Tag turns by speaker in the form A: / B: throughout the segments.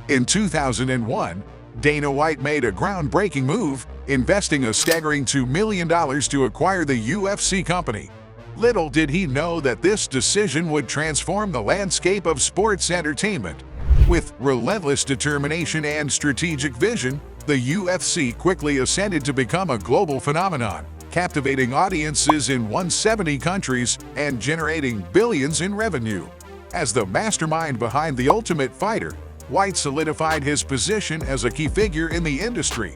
A: In 2001, Dana White made a groundbreaking move, investing a staggering $2 million to acquire the UFC company. Little did he know that this decision would transform the landscape of sports entertainment. With relentless determination and strategic vision, the UFC quickly ascended to become a global phenomenon, captivating audiences in 170 countries and generating billions in revenue. As the mastermind behind The Ultimate Fighter, White solidified his position as a key figure in the industry.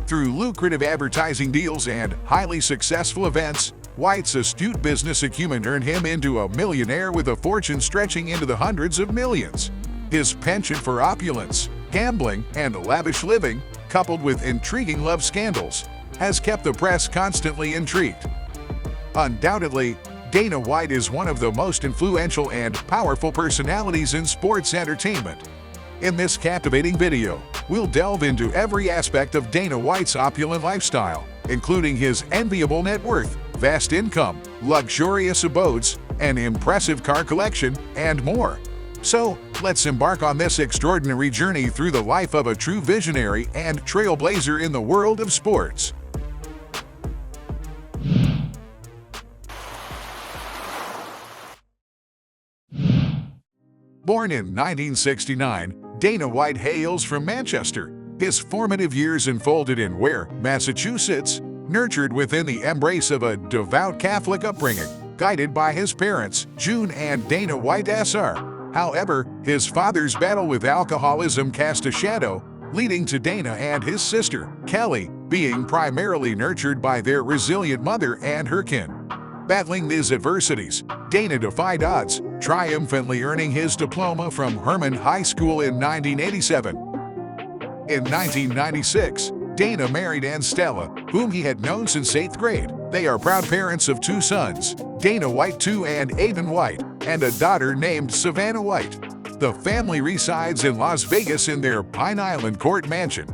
A: Through lucrative advertising deals and highly successful events, White's astute business acumen earned him into a millionaire with a fortune stretching into the hundreds of millions. His penchant for opulence, gambling, and lavish living, coupled with intriguing love scandals, has kept the press constantly intrigued. Undoubtedly, Dana White is one of the most influential and powerful personalities in sports entertainment. In this captivating video, we'll delve into every aspect of Dana White's opulent lifestyle, including his enviable net worth, vast income, luxurious abodes, an impressive car collection, and more. So, let's embark on this extraordinary journey through the life of a true visionary and trailblazer in the world of sports. Born in 1969, Dana White hails from Manchester. His formative years unfolded in Ware, Massachusetts, nurtured within the embrace of a devout Catholic upbringing, guided by his parents, June and Dana White Sr. However, his father's battle with alcoholism cast a shadow, leading to Dana and his sister, Kelly, being primarily nurtured by their resilient mother and her kin. Battling these adversities, Dana defied odds, triumphantly earning his diploma from Herman High School in 1987. In 1996, Dana married Ann Stella, whom he had known since 8th grade. They are proud parents of 2 sons, Dana White II and Aiden White, and a daughter named Savannah White. The family resides in Las Vegas in their Pine Island Court mansion.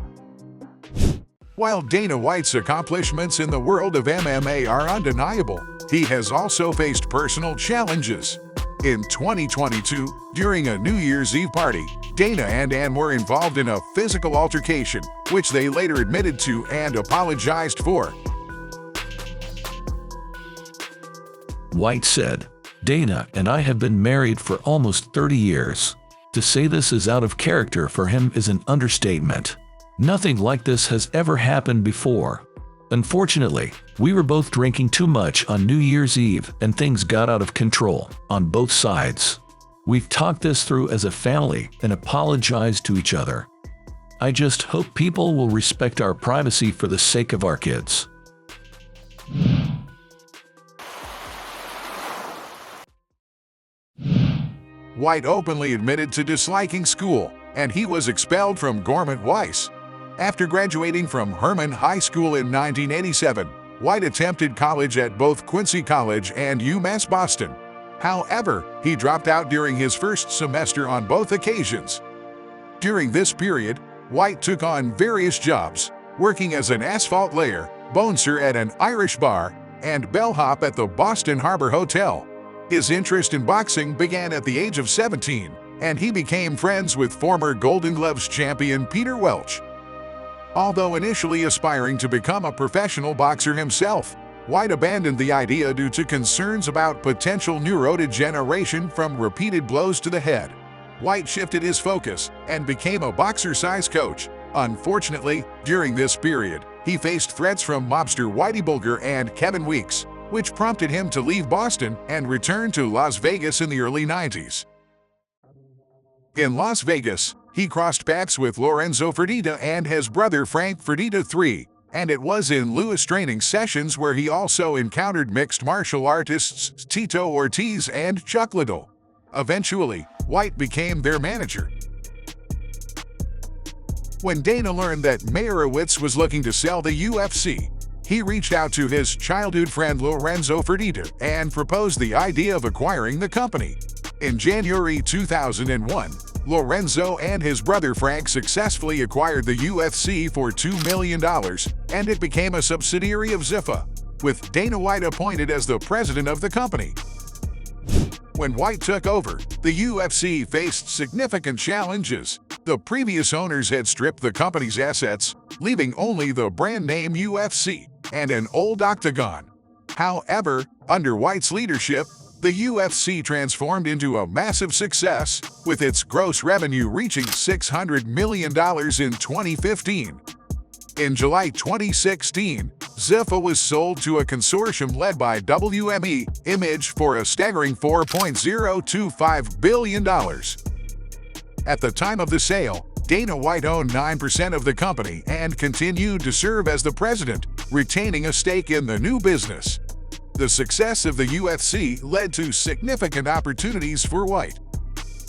A: While Dana White's accomplishments in the world of MMA are undeniable, he has also faced personal challenges. In 2022, during a New Year's Eve party, Dana and Ann were involved in a physical altercation, which they later admitted to and apologized for.
B: White said, "Dana and I have been married for almost 30 years. To say this is out of character for him is an understatement. Nothing like this has ever happened before. Unfortunately, we were both drinking too much on New Year's Eve and things got out of control on both sides. We've talked this through as a family and apologized to each other. I just hope people will respect our privacy for the sake of our kids."
A: White openly admitted to disliking school, and he was expelled from Gormont Weiss. After graduating from Herman High School in 1987, White attempted college at both Quincy College and UMass Boston. However, he dropped out during his first semester on both occasions. During this period, White took on various jobs, working as an asphalt layer, bouncer at an Irish bar, and bellhop at the Boston Harbor Hotel. His interest in boxing began at the age of 17, and he became friends with former Golden Gloves champion Peter Welch. Although initially aspiring to become a professional boxer himself, White abandoned the idea due to concerns about potential neurodegeneration from repeated blows to the head. White shifted his focus and became a boxer-size coach. Unfortunately, during this period, he faced threats from mobster Whitey Bulger and Kevin Weeks, which prompted him to leave Boston and return to Las Vegas in the early 90s. In Las Vegas, he crossed paths with Lorenzo Fertitta and his brother Frank Fertitta III, and it was in Lewis training sessions where he also encountered mixed martial artists Tito Ortiz and Chuck Liddell. Eventually, White became their manager. When Dana learned that Meyerowitz was looking to sell the UFC, he reached out to his childhood friend Lorenzo Fertitta and proposed the idea of acquiring the company. In January 2001, Lorenzo and his brother Frank successfully acquired the UFC for $2 million, and it became a subsidiary of Ziffa, with Dana White appointed as the president of the company. When White took over, the UFC faced significant challenges. The previous owners had stripped the company's assets, leaving only the brand name UFC and an old octagon. However, under White's leadership, the UFC transformed into a massive success, with its gross revenue reaching $600 million in 2015. In July 2016, Zuffa was sold to a consortium led by WME Image for a staggering $4.025 billion. At the time of the sale, Dana White owned 9% of the company and continued to serve as the president, retaining a stake in the new business. The success of the UFC led to significant opportunities for White.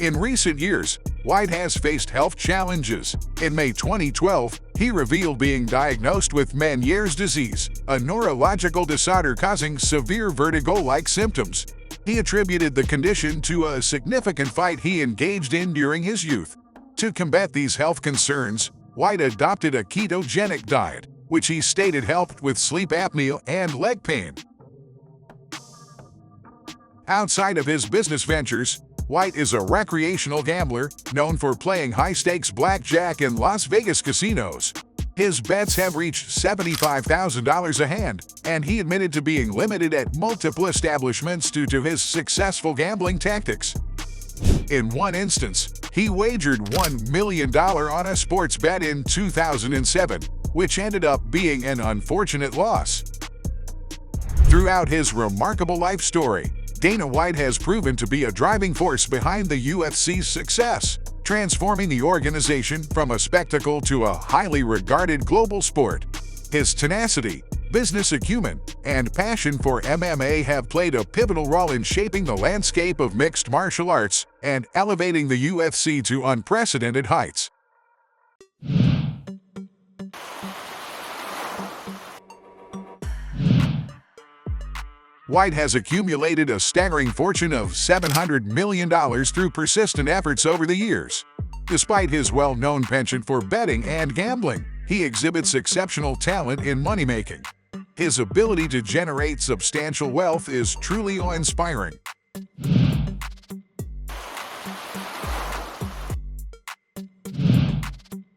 A: In recent years, White has faced health challenges. In May 2012, he revealed being diagnosed with Meniere's disease, a neurological disorder causing severe vertigo-like symptoms. He attributed the condition to a significant fight he engaged in during his youth. To combat these health concerns, White adopted a ketogenic diet, which he stated helped with sleep apnea and leg pain. Outside of his business ventures, White is a recreational gambler known for playing high-stakes blackjack in Las Vegas casinos. His bets have reached $75,000 a hand, and he admitted to being limited at multiple establishments due to his successful gambling tactics. In one instance, he wagered $1 million on a sports bet in 2007, which ended up being an unfortunate loss. Throughout his remarkable life story, Dana White has proven to be a driving force behind the UFC's success, transforming the organization from a spectacle to a highly regarded global sport. His tenacity, business acumen, and passion for MMA have played a pivotal role in shaping the landscape of mixed martial arts and elevating the UFC to unprecedented heights. White has accumulated a staggering fortune of $700 million through persistent efforts over the years. Despite his well-known penchant for betting and gambling, he exhibits exceptional talent in money-making. His ability to generate substantial wealth is truly awe-inspiring.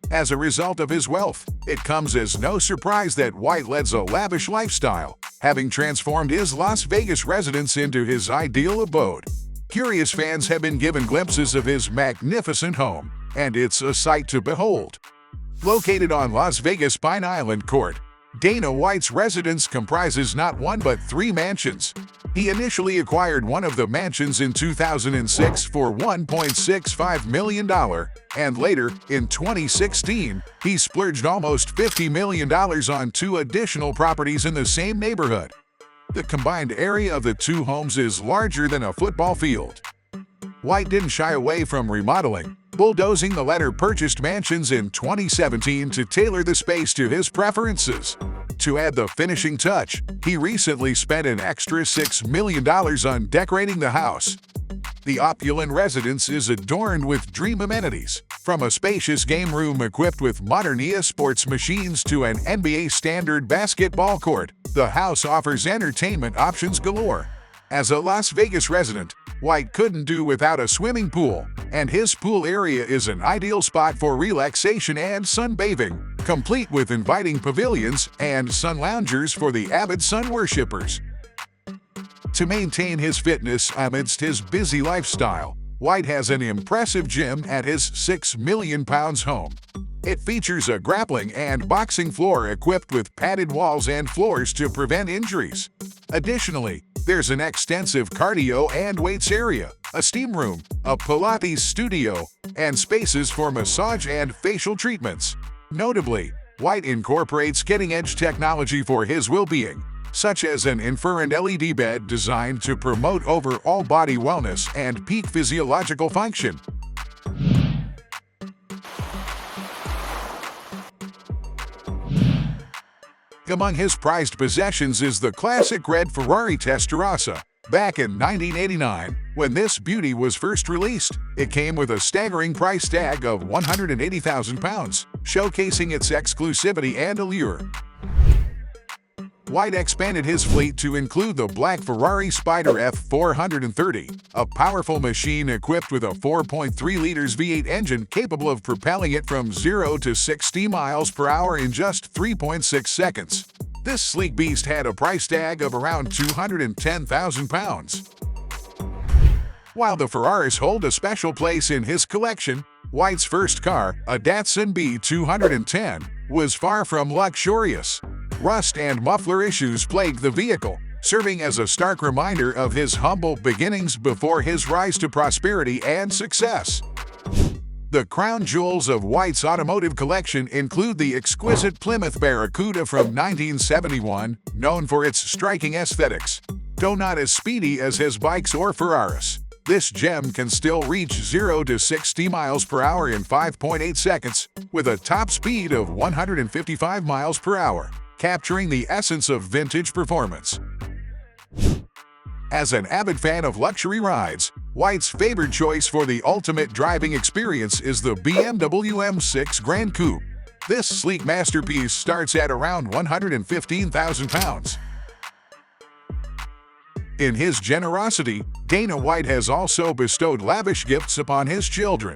A: As a result of his wealth, it comes as no surprise that White leads a lavish lifestyle, having transformed his Las Vegas residence into his ideal abode. Curious fans have been given glimpses of his magnificent home, and it's a sight to behold. Located on Las Vegas Pine Island Court, Dana White's residence comprises not one but 3 mansions. He initially acquired one of the mansions in 2006 for $1.65 million, and later, in 2016, he splurged almost $50 million on 2 additional properties in the same neighborhood. The combined area of the 2 homes is larger than a football field. White didn't shy away from remodeling, bulldozing the latter-purchased mansions in 2017 to tailor the space to his preferences. To add the finishing touch, he recently spent an extra $6 million on decorating the house. The opulent residence is adorned with dream amenities, from a spacious game room equipped with modern sports machines to an NBA standard basketball court. The house offers entertainment options galore. As a Las Vegas resident, White couldn't do without a swimming pool, and his pool area is an ideal spot for relaxation and sunbathing, complete with inviting pavilions and sun loungers for the avid sun worshippers. To maintain his fitness amidst his busy lifestyle, White has an impressive gym at his 6 million pounds home. It features a grappling and boxing floor equipped with padded walls and floors to prevent injuries. Additionally, there's an extensive cardio and weights area, a steam room, a Pilates studio, and spaces for massage and facial treatments. Notably, White incorporates cutting-edge technology for his well-being, such as an infrared LED bed designed to promote overall body wellness and peak physiological function. Among his prized possessions is the classic red Ferrari Testarossa. Back in 1989, when this beauty was first released, it came with a staggering price tag of £180,000, showcasing its exclusivity and allure. White expanded his fleet to include the black Ferrari Spider F430, a powerful machine equipped with a 4.3 liters V8 engine capable of propelling it from 0 to 60 miles per hour in just 3.6 seconds. This sleek beast had a price tag of around £210,000. While the Ferraris hold a special place in his collection, White's first car, a Datsun B210, was far from luxurious. Rust and muffler issues plagued the vehicle, serving as a stark reminder of his humble beginnings before his rise to prosperity and success. The crown jewels of White's automotive collection include the exquisite Plymouth Barracuda from 1971, known for its striking aesthetics. Though not as speedy as his bikes or Ferraris, this gem can still reach 0 to 60 miles per hour in 5.8 seconds, with a top speed of 155 miles per hour, capturing the essence of vintage performance. As an avid fan of luxury rides, White's favored choice for the ultimate driving experience is the BMW M6 Gran Coupe. This sleek masterpiece starts at around £115,000. In his generosity, Dana White has also bestowed lavish gifts upon his children.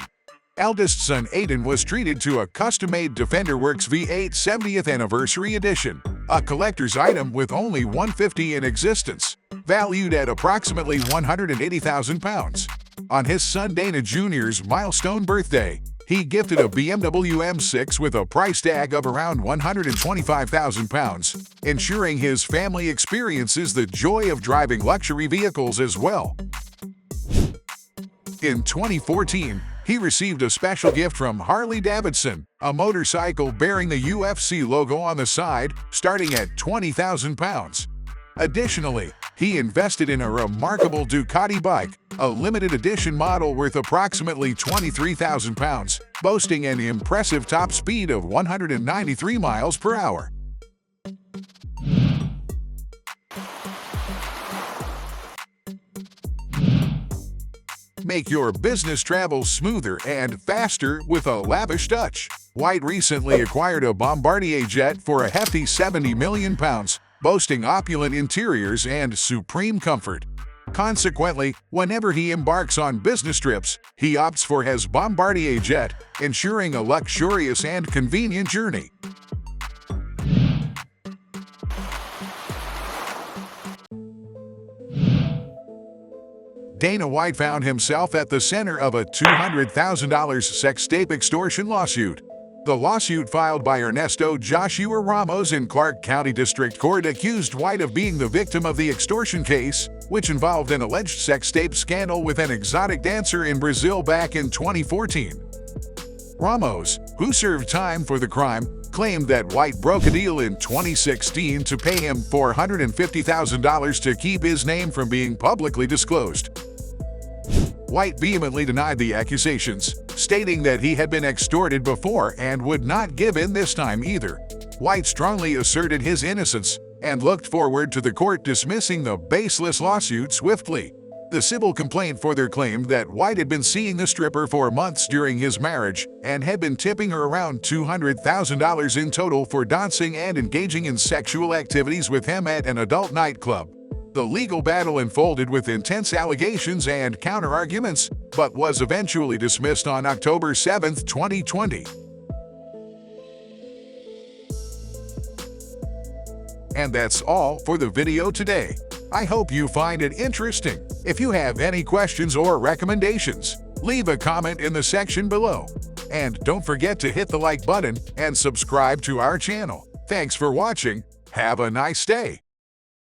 A: Eldest son Aiden was treated to a custom-made Defender Works V8 70th Anniversary Edition, a collector's item with only 150 in existence, valued at approximately £180,000. On his son Dana Jr.'s milestone birthday, he gifted a BMW M6 with a price tag of around £125,000, ensuring his family experiences the joy of driving luxury vehicles as well. In 2014, he received a special gift from Harley-Davidson, a motorcycle bearing the UFC logo on the side, starting at £20,000. Additionally, he invested in a remarkable Ducati bike, a limited edition model worth approximately £23,000, boasting an impressive top speed of 193 miles per hour. Make your business travel smoother and faster with a lavish touch. White recently acquired a Bombardier jet for a hefty £70 million, boasting opulent interiors and supreme comfort. Consequently, whenever he embarks on business trips, he opts for his Bombardier jet, ensuring a luxurious and convenient journey. Dana White found himself at the center of a $200,000 sex tape extortion lawsuit. The lawsuit filed by Ernesto Joshua Ramos in Clark County District Court accused White of being the victim of the extortion case, which involved an alleged sex tape scandal with an exotic dancer in Brazil back in 2014. Ramos, who served time for the crime, claimed that White broke a deal in 2016 to pay him $450,000 to keep his name from being publicly disclosed. White vehemently denied the accusations, stating that he had been extorted before and would not give in this time either. White strongly asserted his innocence and looked forward to the court dismissing the baseless lawsuit swiftly. The civil complaint further claimed that White had been seeing the stripper for months during his marriage and had been tipping her around $200,000 in total for dancing and engaging in sexual activities with him at an adult nightclub. The legal battle unfolded with intense allegations and counter-arguments, but was eventually dismissed on October 7, 2020. And that's all for the video today. I hope you find it interesting. If you have any questions or recommendations, leave a comment in the section below. And don't forget to hit the like button and subscribe to our channel. Thanks for watching. Have a nice day.